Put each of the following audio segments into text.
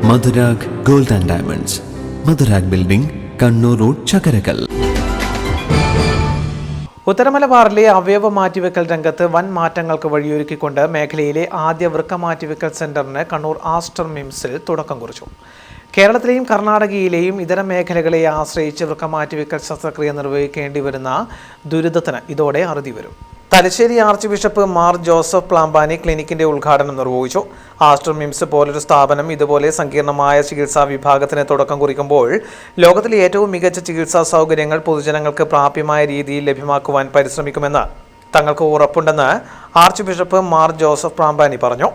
Madhurag gold and diamonds, Madhurag building, Kannur road, Chakkarakkal. ഉത്തരമലബാറിലെ അവയവ മാറ്റിവെക്കൽ രംഗത്ത് വൻ മാറ്റങ്ങൾക്ക് വഴിയൊരുക്കിക്കൊണ്ട് മേഖലയിലെ ആദ്യ വൃക്ക മാറ്റിവെക്കൽ സെന്ററിന് കണ്ണൂർ ആസ്റ്റർ മിംസിൽ തുടക്കം കുറിച്ചു. കേരളത്തിലെയും കർണാടകയിലെയും ഇതര മേഖലകളെ ആശ്രയിച്ച് വൃക്ക മാറ്റിവെക്കൽ ശസ്ത്രക്രിയ നിർവഹിക്കേണ്ടി വരുന്ന ദുരിതത്തിന് ഇതോടെ അറുതി വരും. തലശ്ശേരി ആർച്ച് ബിഷപ്പ് മാർ ജോസഫ് പ്ലാമ്പാനി ക്ലിനിക്കിന്റെ ഉദ്ഘാടനം നിർവഹിച്ചു. ആസ്റ്റർ മിംസ് പോലൊരു സ്ഥാപനം ഇതുപോലെ സങ്കീർണമായ ചികിത്സാ വിഭാഗത്തിന് തുടക്കം കുറിക്കുമ്പോൾ ലോകത്തിലെ ഏറ്റവും മികച്ച ചികിത്സാ സൗകര്യങ്ങൾ പൊതുജനങ്ങൾക്ക് പ്രാപ്യമായ രീതിയിൽ ലഭ്യമാക്കുവാൻ പരിശ്രമിക്കുമെന്ന് തങ്ങൾക്ക് ഉറപ്പുണ്ടെന്ന് ആർച്ച് ബിഷപ്പ് മാർ ജോസഫ് പ്ലാമ്പാനി പറഞ്ഞു.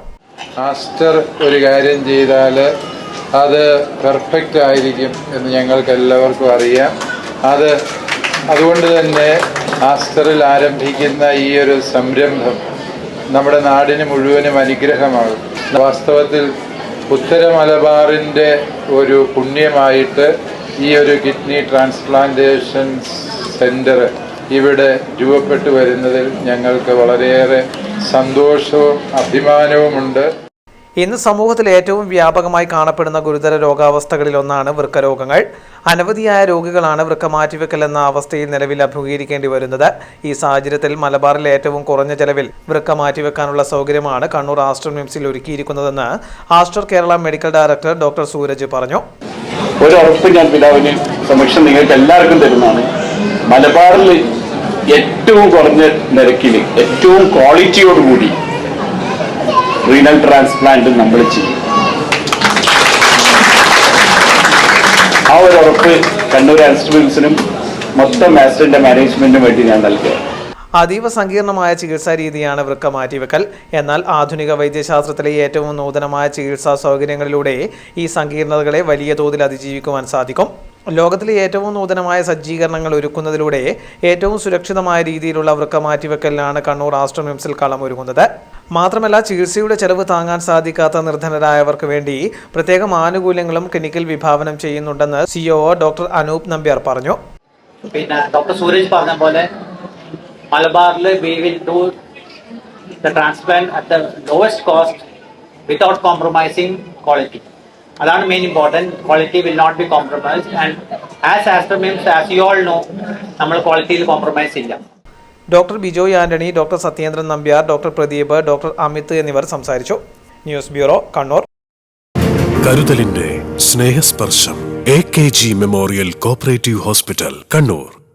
ആസ്റ്റർ ഒരു കാര്യം ചെയ്താൽ അത് പെർഫെക്റ്റ് ആയിരിക്കും എന്ന് ഞങ്ങൾക്ക് എല്ലാവർക്കും അറിയാം. അതുകൊണ്ട് തന്നെ ആസ്റ്ററിൽ ആരംഭിക്കുന്ന ഈ ഒരു സംരംഭം നമ്മുടെ നാടിന് മുഴുവനും അനുഗ്രഹമാകും. വാസ്തവത്തിൽ ഉത്തര മലബാറിൻ്റെ ഒരു പുണ്യമായിട്ട് ഈ ഒരു കിഡ്നി ട്രാൻസ്പ്ലാന്റേഷൻ സെൻറ്റർ ഇവിടെ രൂപപ്പെട്ടു വരുന്നതിൽ ഞങ്ങൾക്ക് വളരെയേറെ സന്തോഷവും അഭിമാനവുമുണ്ട്. ഇന്ന് സമൂഹത്തിൽ ഏറ്റവും വ്യാപകമായി കാണപ്പെടുന്ന ഗുരുതര രോഗാവസ്ഥകളിലൊന്നാണ് വൃക്കരോഗങ്ങൾ. അനവധിയായ രോഗികളാണ് വൃക്ക മാറ്റിവെക്കൽ എന്ന അവസ്ഥയിൽ നിലവിൽ അഭിമുഖീകരിക്കേണ്ടി വരുന്നത്. ഈ സാഹചര്യത്തിൽ മലബാറിൽ ഏറ്റവും കുറഞ്ഞ ചെലവിൽ വൃക്ക മാറ്റിവെക്കാനുള്ള സൗകര്യമാണ് കണ്ണൂർ ആസ്റ്റർ മിംസിൽ ഒരുക്കിയിരിക്കുന്നതെന്ന് Aster Kerala medical director doctor Sooraj പറഞ്ഞു. ഒരു ഉറപ്പ് ഞാൻ പിതാവിന് സമക്ഷം നിങ്ങൾക്ക് എല്ലാവർക്കും തരുന്നതാണ്. മലബാറിൽ ഏറ്റവും കുറഞ്ഞ നിരക്കിൽ ഏറ്റവും ക്വാളിറ്റിയോടുകൂടി റീനൽ ട്രാൻസ്പ്ലാന്റ് നമ്മൾ ചെയ്യും. ആ ഒരു ഉറപ്പ് കണ്ണൂർ ആസ്റ്റർ മിംസിനും മൊത്തം ആസ്റ്ററിന്റെ മാനേജ്മെന്റിനും വേണ്ടി ഞാൻ നൽകുക. അതീവ സങ്കീർണമായ ചികിത്സാ രീതിയാണ് വൃക്ക മാറ്റിവെക്കൽ. എന്നാൽ ആധുനിക വൈദ്യശാസ്ത്രത്തിലെ ഏറ്റവും നൂതനമായ ചികിത്സാ സൗകര്യങ്ങളിലൂടെ ഈ സങ്കീർണതകളെ വലിയ തോതിൽ അതിജീവിക്കുവാൻ സാധിക്കും. ലോകത്തിലെ ഏറ്റവും നൂതനമായ സജ്ജീകരണങ്ങൾ ഒരുക്കുന്നതിലൂടെ ഏറ്റവും സുരക്ഷിതമായ രീതിയിലുള്ള വൃക്ക മാറ്റിവെക്കലിനാണ് കണ്ണൂർ ആസ്റ്റർ മിംസിൽ കളമൊരുങ്ങുന്നത്. മാത്രമല്ല, ചികിത്സയുടെ ചെലവ് താങ്ങാൻ സാധിക്കാത്ത നിർധനരായവർക്ക് വേണ്ടി പ്രത്യേകം ആനുകൂല്യങ്ങളും ക്ലിനിക്കിൽ വിഭാവനം ചെയ്യുന്നുണ്ടെന്ന് സിഇഒ ഡോക്ടർ അനൂപ് നമ്പ്യാർ പറഞ്ഞു. പിന്നെ ഡോക്ടർ സൂരജ് പറഞ്ഞ പോലെ മലബാറിൽ we will do the transplant at the lowest cost without compromising quality. അതാണ് main important. Quality will not be compromised and as Aster MIMS as you all know നമ്മൾ ക്വാളിറ്റിയിൽ കോംപ്രമൈസ് ഇല്ല. Doctor Bijoy Antony, doctor Sathyendran Nambiar, doctor Pradeep, doctor Amit എന്നിവർ സംസാരിച്ചു. News bureau, Kannur. കരുതലിന്റെ സ്നേഹസ്പർശം. AKG memorial cooperative hospital, Kannur.